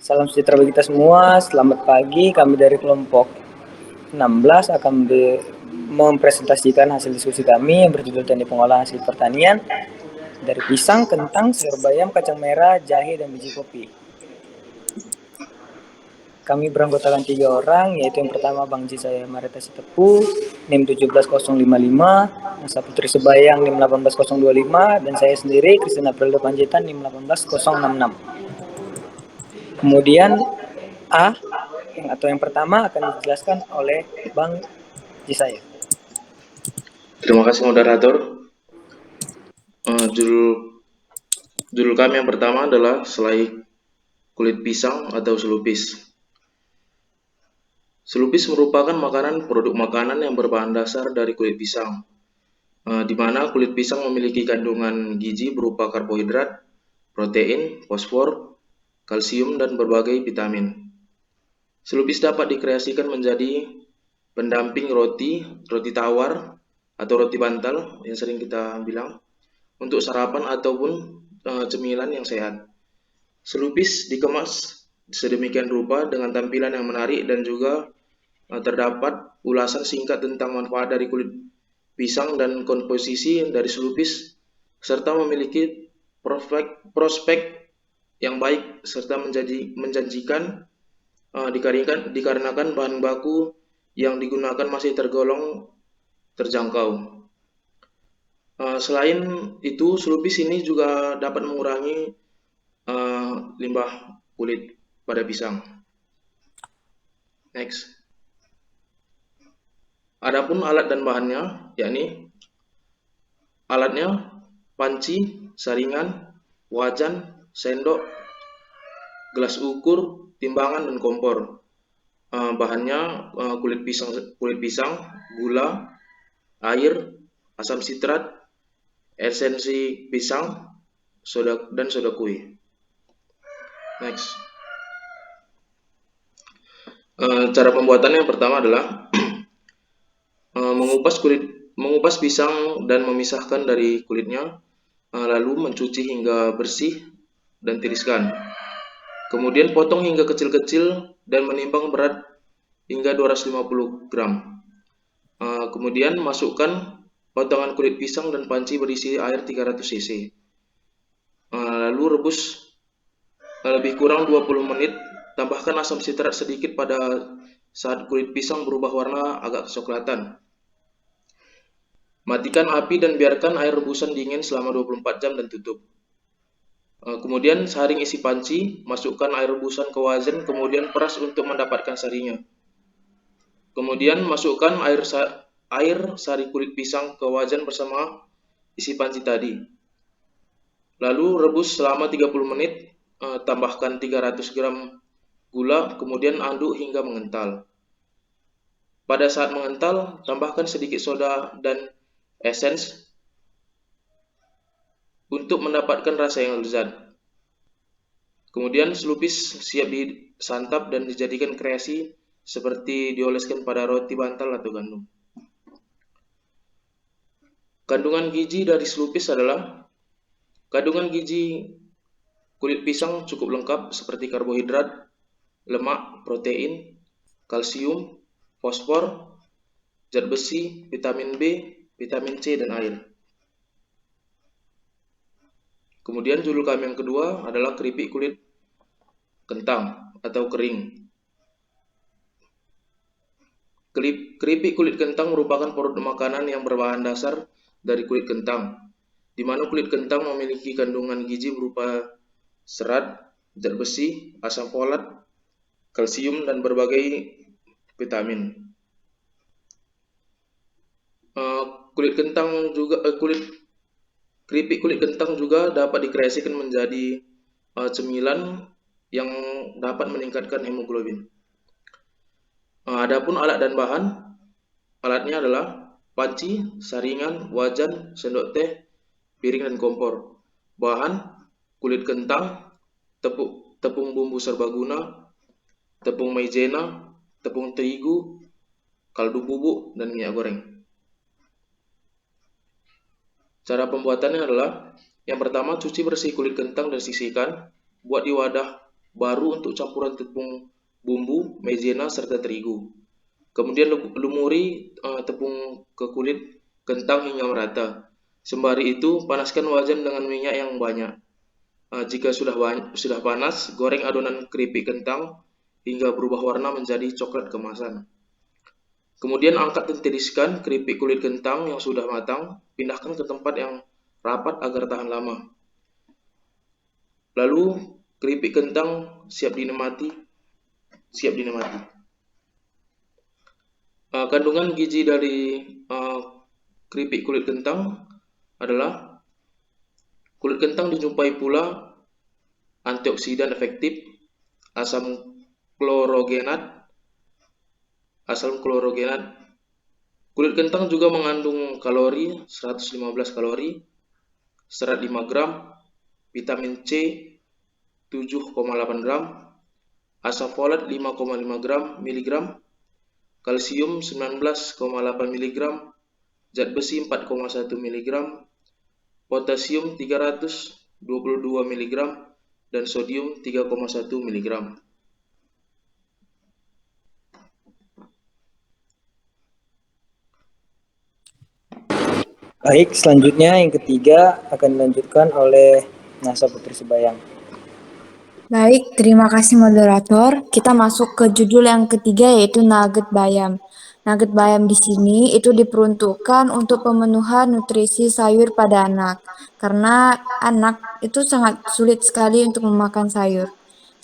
Salam sejahtera bagi kita semua. Selamat pagi. Kami dari kelompok 16 akan mempresentasikan hasil diskusi kami yang berjudul Teknik Pengolahan Hasil Pertanian dari pisang, kentang, sayur bayam, kacang merah, jahe, dan biji kopi. Kami beranggotakan 3 orang, yaitu yang pertama Bang Ji saya Marita Sitepu, NIM 17055, Nasa Putri Sebayang NIM 18025, dan saya sendiri Kristina Aprilda Panjaitan NIM 18066. Kemudian A atau yang pertama akan dijelaskan oleh Bang Jisaya. Terima kasih moderator. Judul kami yang pertama adalah selai kulit pisang atau selupis. Selupis merupakan produk makanan yang berbahan dasar dari kulit pisang, di mana kulit pisang memiliki kandungan gizi berupa karbohidrat, protein, fosfor, kalsium, dan berbagai vitamin. Selupis dapat dikreasikan menjadi pendamping roti tawar atau roti bantal yang sering kita bilang, untuk sarapan ataupun cemilan yang sehat. Selupis dikemas sedemikian rupa dengan tampilan yang menarik dan juga terdapat ulasan singkat tentang manfaat dari kulit pisang dan komposisi dari selupis, serta memiliki prospek yang baik serta menjanjikan dikarenakan bahan baku yang digunakan masih tergolong terjangkau. Selain itu, selupis ini juga dapat mengurangi limbah kulit pada pisang. Next. Adapun alat dan bahannya, yakni alatnya panci, saringan, wajan, sendok, gelas ukur, timbangan, dan kompor. Bahannya kulit pisang, gula, air, asam sitrat, esensi pisang, dan soda kue. Next. Cara pembuatannya yang pertama adalah mengupas pisang dan memisahkan dari kulitnya, lalu mencuci hingga bersih dan tiriskan. Kemudian potong hingga kecil-kecil dan menimbang berat hingga 250 gram. Kemudian masukkan potongan kulit pisang dan panci berisi air 300 cc. Lalu rebus lebih kurang 20 menit. Tambahkan asam sitrat sedikit pada saat kulit pisang berubah warna agak kecoklatan. Matikan api dan biarkan air rebusan dingin selama 24 jam dan tutup. Kemudian saring isi panci, masukkan air rebusan ke wajan, kemudian peras untuk mendapatkan sarinya. Kemudian masukkan air sari kulit pisang ke wajan bersama isi panci tadi. Lalu rebus selama 30 menit, tambahkan 300 gram gula, kemudian aduk hingga mengental. Pada saat mengental, tambahkan sedikit soda dan esens untuk mendapatkan rasa yang lezat. Kemudian selupis siap disantap dan dijadikan kreasi seperti dioleskan pada roti bantal atau gandum. Kandungan gizi dari selupis adalah kandungan gizi kulit pisang cukup lengkap seperti karbohidrat, lemak, protein, kalsium, fosfor, zat besi, vitamin B, vitamin C, dan air. Kemudian judul kami yang kedua adalah keripik kulit kentang atau kering. Keripik kulit kentang merupakan produk makanan yang berbahan dasar dari kulit kentang, di mana kulit kentang memiliki kandungan gizi berupa serat, zat besi, asam folat, kalsium, dan berbagai vitamin. Keripik kulit kentang juga dapat dikreasikan menjadi cemilan yang dapat meningkatkan hemoglobin. Adapun alat dan bahan, alatnya adalah panci, saringan, wajan, sendok teh, piring, dan kompor. Bahan, kulit kentang, tepung bumbu serbaguna, tepung maizena, tepung terigu, kaldu bubuk, dan minyak goreng. Cara pembuatannya adalah, yang pertama, cuci bersih kulit kentang dan sisihkan. Buat di wadah baru untuk campuran tepung bumbu, maizena, serta terigu. Kemudian lumuri tepung ke kulit kentang hingga merata. Sembari itu, panaskan wajan dengan minyak yang banyak. Jika sudah panas, goreng adonan keripik kentang hingga berubah warna menjadi coklat kemasan. Kemudian angkat dan tiriskan keripik kulit kentang yang sudah matang, pindahkan ke tempat yang rapat agar tahan lama. Lalu keripik kentang siap dinikmati. Kandungan gizi dari keripik kulit kentang adalah kulit kentang dijumpai pula antioksidan efektif, asam klorogenat. Kulit kentang juga mengandung kalori 115 kalori, serat 5 gram, vitamin C 7,8 gram, asam folat 5,5 miligram, kalsium 19,8 miligram, zat besi 4,1 miligram, potasium 322 miligram, dan sodium 3,1 miligram. Baik, selanjutnya yang ketiga akan dilanjutkan oleh Nasa Putri Sebayang. Baik, terima kasih moderator. Kita masuk ke judul yang ketiga yaitu nugget bayam. Nugget bayam di sini itu diperuntukkan untuk pemenuhan nutrisi sayur pada anak. Karena anak itu sangat sulit sekali untuk memakan sayur.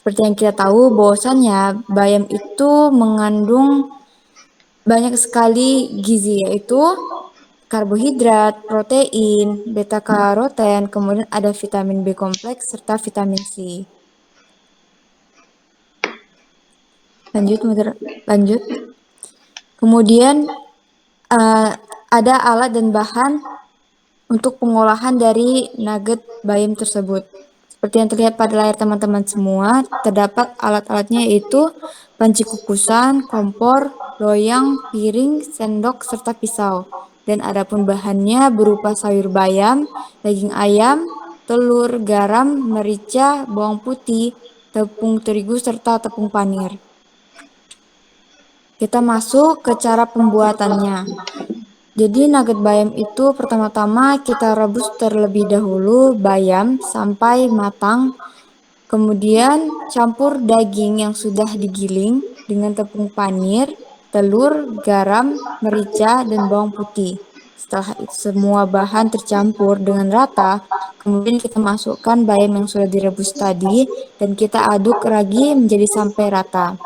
Seperti yang kita tahu bahwasannya bayam itu mengandung banyak sekali gizi yaitu karbohidrat, protein, beta karoten, kemudian ada vitamin B kompleks serta vitamin C. Lanjut. Kemudian ada alat dan bahan untuk pengolahan dari nugget bayam tersebut. Seperti yang terlihat pada layar teman-teman semua, terdapat alat-alatnya yaitu panci kukusan, kompor, loyang, piring, sendok, serta pisau. Dan adapun bahannya berupa sayur bayam, daging ayam, telur, garam, merica, bawang putih, tepung terigu, serta tepung panir. Kita masuk ke cara pembuatannya. Jadi nugget bayam itu pertama-tama kita rebus terlebih dahulu bayam sampai matang. Kemudian campur daging yang sudah digiling dengan tepung panir, telur, garam, merica, dan bawang putih. Setelah itu semua bahan tercampur dengan rata, kemudian kita masukkan bayam yang sudah direbus tadi dan kita aduk lagi menjadi sampai rata.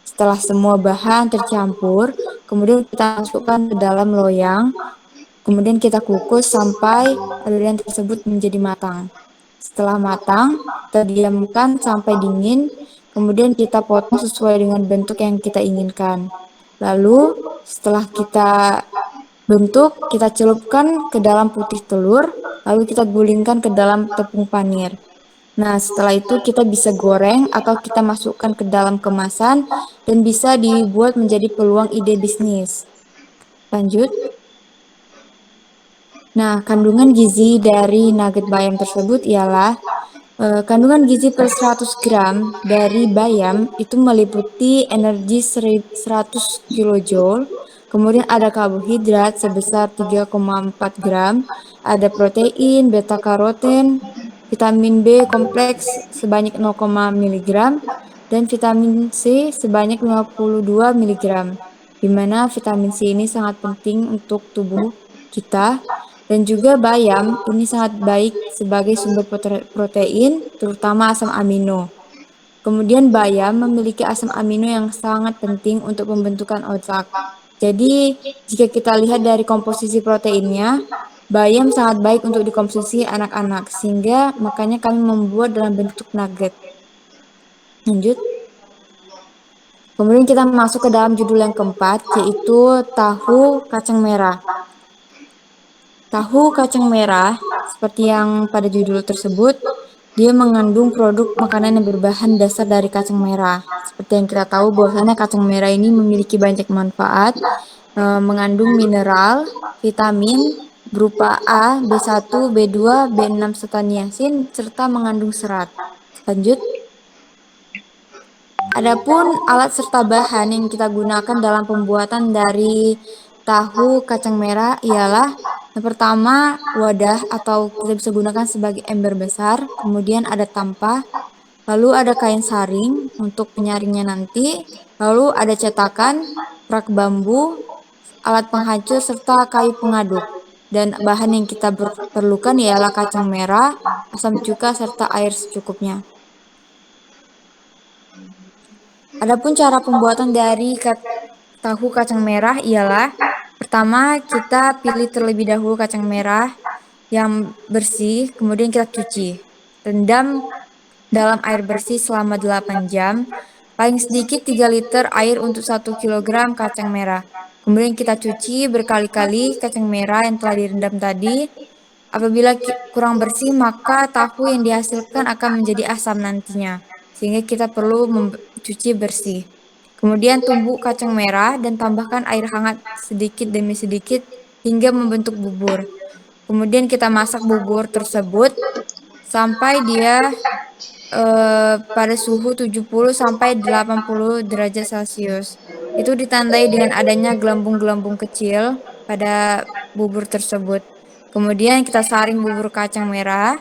Setelah semua bahan tercampur, kemudian kita masukkan ke dalam loyang, kemudian kita kukus sampai adonan tersebut menjadi matang. Setelah matang, kita diamkan sampai dingin, kemudian kita potong sesuai dengan bentuk yang kita inginkan. Lalu, setelah kita bentuk, kita celupkan ke dalam putih telur, lalu kita gulingkan ke dalam tepung panir. Nah, setelah itu kita bisa goreng atau kita masukkan ke dalam kemasan dan bisa dibuat menjadi peluang ide bisnis. Lanjut. Nah, kandungan gizi dari nugget bayam tersebut ialah kandungan gizi per 100 gram dari bayam itu meliputi energi 100 kilojoule, kemudian ada karbohidrat sebesar 3,4 gram, ada protein, beta karoten, vitamin B kompleks sebanyak 0, mg, dan vitamin C sebanyak 52 mg, di mana vitamin C ini sangat penting untuk tubuh kita. Dan juga bayam ini sangat baik sebagai sumber protein, terutama asam amino. Kemudian bayam memiliki asam amino yang sangat penting untuk pembentukan otak. Jadi, jika kita lihat dari komposisi proteinnya, bayam sangat baik untuk dikonsumsi anak-anak, sehingga makanya kami membuat dalam bentuk nugget. Lanjut. Kemudian kita masuk ke dalam judul yang keempat, yaitu tahu kacang merah. Tahu kacang merah, seperti yang pada judul tersebut, dia mengandung produk makanan yang berbahan dasar dari kacang merah. Seperti yang kita tahu bahwasanya kacang merah ini memiliki banyak manfaat, mengandung mineral, vitamin berupa A, B1, B2, B6 serta niacin, serta mengandung serat. Lanjut. Adapun alat serta bahan yang kita gunakan dalam pembuatan dari tahu kacang merah ialah yang pertama wadah atau kita bisa gunakan sebagai ember besar, kemudian ada tampah, lalu ada kain saring untuk penyaringnya nanti, lalu ada cetakan, rak bambu, alat penghancur, serta kayu pengaduk. Dan bahan yang kita perlukan ialah kacang merah, asam cuka, serta air secukupnya. Adapun cara pembuatan dari tahu kacang merah ialah pertama kita pilih terlebih dahulu kacang merah yang bersih, kemudian kita cuci. Rendam dalam air bersih selama 8 jam, paling sedikit 3 liter air untuk 1 kilogram kacang merah. Kemudian kita cuci berkali-kali kacang merah yang telah direndam tadi. Apabila kurang bersih, maka tahu yang dihasilkan akan menjadi asam nantinya. Sehingga kita perlu mencuci bersih. Kemudian tumbuk kacang merah dan tambahkan air hangat sedikit demi sedikit hingga membentuk bubur. Kemudian kita masak bubur tersebut sampai dia pada suhu 70 sampai 80 derajat Celcius. Itu ditandai dengan adanya gelembung-gelembung kecil pada bubur tersebut. Kemudian kita saring bubur kacang merah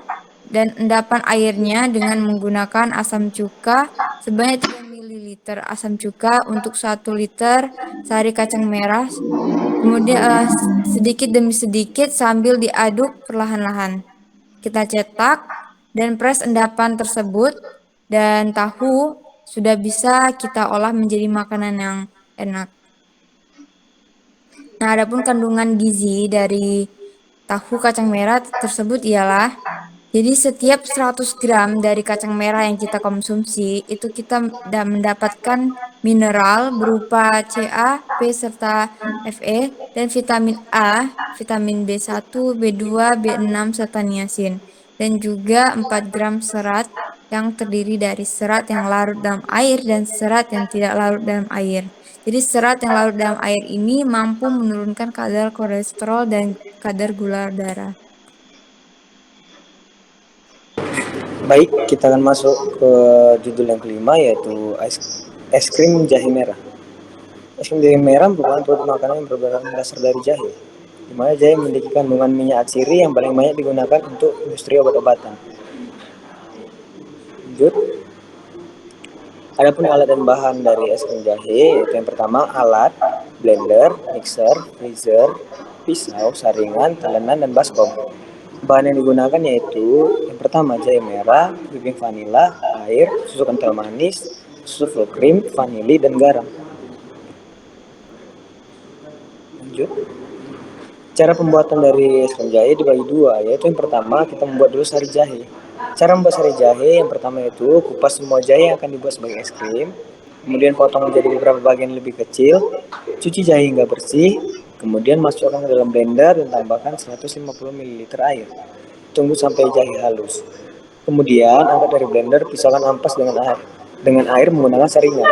dan endapan airnya dengan menggunakan asam cuka sebanyak 3 ml asam cuka untuk 1 liter sari kacang merah. Kemudian sedikit demi sedikit sambil diaduk perlahan-lahan. Kita cetak dan press endapan tersebut dan tahu sudah bisa kita olah menjadi makanan yang enak. Nah, adapun kandungan gizi dari tahu kacang merah tersebut ialah jadi setiap 100 gram dari kacang merah yang kita konsumsi itu kita mendapatkan mineral berupa Ca, P serta Fe dan vitamin A, vitamin B1, B2, B6 serta niacin dan juga 4 gram serat yang terdiri dari serat yang larut dalam air dan serat yang tidak larut dalam air. Jadi serat yang larut dalam air ini mampu menurunkan kadar kolesterol dan kadar gula darah. Baik, kita akan masuk ke judul yang kelima, yaitu es krim jahe merah. Es krim jahe merah merupakan produk makanan yang berbahan dasar dari jahe, di mana jahe memiliki kandungan minyak atsiri yang paling banyak digunakan untuk industri obat-obatan. Lanjut. Adapun alat dan bahan dari es krim jahe, yaitu yang pertama alat, blender, mixer, freezer, pisau, saringan, talenan, dan baskom. Bahan yang digunakan yaitu yang pertama jahe merah, whipping vanila, air, susu kental manis, susu full cream, vanili, dan garam. Lanjut. Cara pembuatan dari es krim jahe dibagi dua, yaitu yang pertama kita membuat dulu sari jahe. Cara membuat sari jahe yang pertama yaitu kupas semua jahe yang akan dibuat sebagai es krim, kemudian potong menjadi beberapa bagian lebih kecil, cuci jahe hingga bersih, kemudian masukkan ke dalam blender dan tambahkan 150 ml air. Tunggu sampai jahe halus. Kemudian angkat dari blender, pisahkan ampas dengan air menggunakan saringan.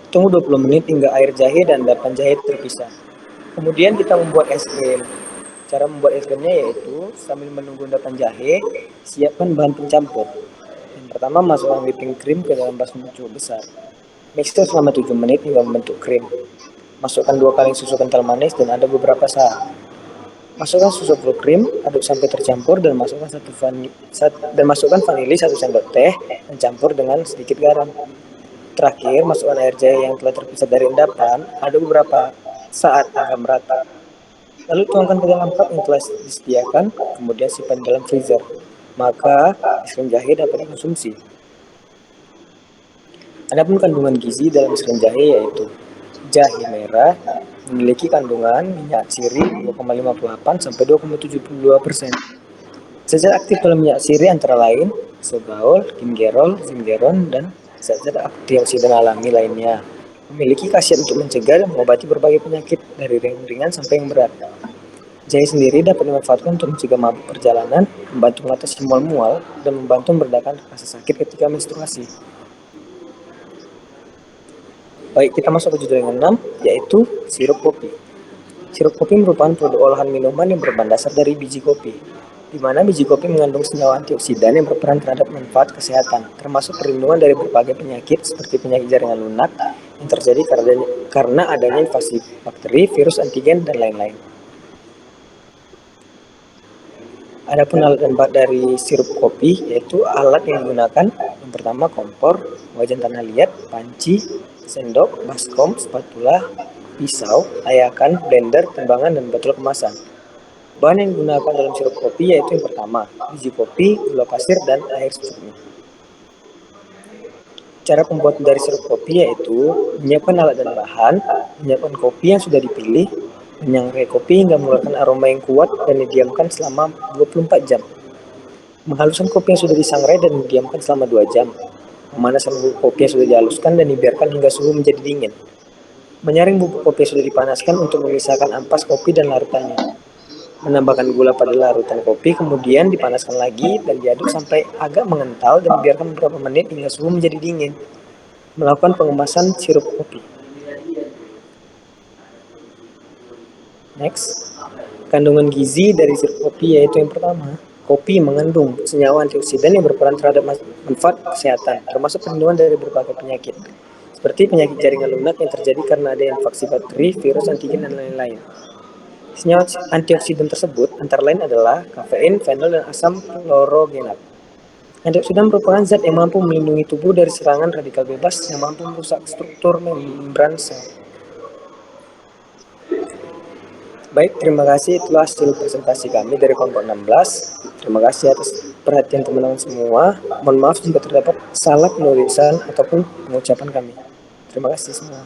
Tunggu 20 menit hingga air jahe dan endapan jahe terpisah. Kemudian kita membuat es krim. Cara membuat es krimnya yaitu sambil menunggu endapan jahe, siapkan bahan pencampur. Yang pertama, masukkan whipping cream ke dalam baskom cukup besar. Mixer selama 7 menit hingga membentuk krim. Masukkan 2 kaleng susu kental manis dan ada beberapa saat. Masukkan susu full cream, aduk sampai tercampur dan masukkan vanili 1 sendok teh dan campur dengan sedikit garam. Terakhir, masukkan air jahe yang telah terpisah dari endapan, aduk beberapa saat hingga merata. Lalu tuangkan ke dalam cup yang telah disediakan, kemudian simpan dalam freezer. Maka es krim jahe dapat dikonsumsi. Adapun kandungan gizi dalam es krim jahe yaitu jahe merah memiliki kandungan minyak atsiri 2,58 sampai 2,72%. Zat aktif dalam minyak atsiri antara lain sorbitol, gingerol, zingeron, dan zat-zat antioksidan alami lainnya. Memiliki khasiat untuk mencegah dan mengobati berbagai penyakit dari yang ringan sampai yang berat. Jahe sendiri dapat dimanfaatkan untuk mencegah mabuk perjalanan, membantu mengatasi mual-mual, dan membantu meredakan rasa sakit ketika menstruasi. Baik, kita masuk ke judul yang ke-6, yaitu sirup kopi. Sirup kopi merupakan produk olahan minuman yang berbahan dasar dari biji kopi. di mana biji kopi mengandung senyawa antioksidan yang berperan terhadap manfaat kesehatan, termasuk perlindungan dari berbagai penyakit seperti penyakit jaringan lunak yang terjadi karena adanya invasi bakteri, virus, antigen, dan lain-lain. Adapun alat dan bahan dari sirup kopi, yaitu alat yang digunakan yang pertama kompor, wajan tanah liat, panci, sendok, baskom, spatula, pisau, layakan, blender, timbangan, dan botol kemasan. Bahan yang digunakan dalam sirup kopi yaitu yang pertama, biji kopi, gula pasir, dan air secukupnya. Cara pembuatan dari sirup kopi yaitu menyiapkan alat dan bahan, menyiapkan kopi yang sudah dipilih, menyangrai kopi hingga mengeluarkan aroma yang kuat dan didiamkan selama 24 jam. Menghaluskan kopi yang sudah disangrai dan didiamkan selama 2 jam. Memanaskan bubuk kopi yang sudah dihaluskan dan dibiarkan hingga suhu menjadi dingin. Menyaring bubuk kopi yang sudah dipanaskan untuk memisahkan ampas kopi dan larutannya. Menambahkan gula pada larutan kopi, kemudian dipanaskan lagi dan diaduk sampai agak mengental dan dibiarkan beberapa menit hingga suhu menjadi dingin. Melakukan pengemasan sirup kopi. Next, kandungan gizi dari sirup kopi yaitu yang pertama, kopi mengandung senyawa antioksidan yang berperan terhadap manfaat kesehatan, termasuk perlindungan dari berbagai penyakit, seperti penyakit jaringan lunak yang terjadi karena ada infeksi bakteri, virus, antigen, dan lain-lain. Senyawa antioksidan tersebut antara lain adalah kafein, fenol, dan asam klorogenat. Antioksidan merupakan zat yang mampu melindungi tubuh dari serangan radikal bebas yang mampu merusak struktur membran sel. Baik, terima kasih. Itulah hasil presentasi kami dari kelompok 16. Terima kasih atas perhatian teman-teman semua. Mohon maaf jika terdapat salah penulisan ataupun pengucapan kami. Terima kasih semua.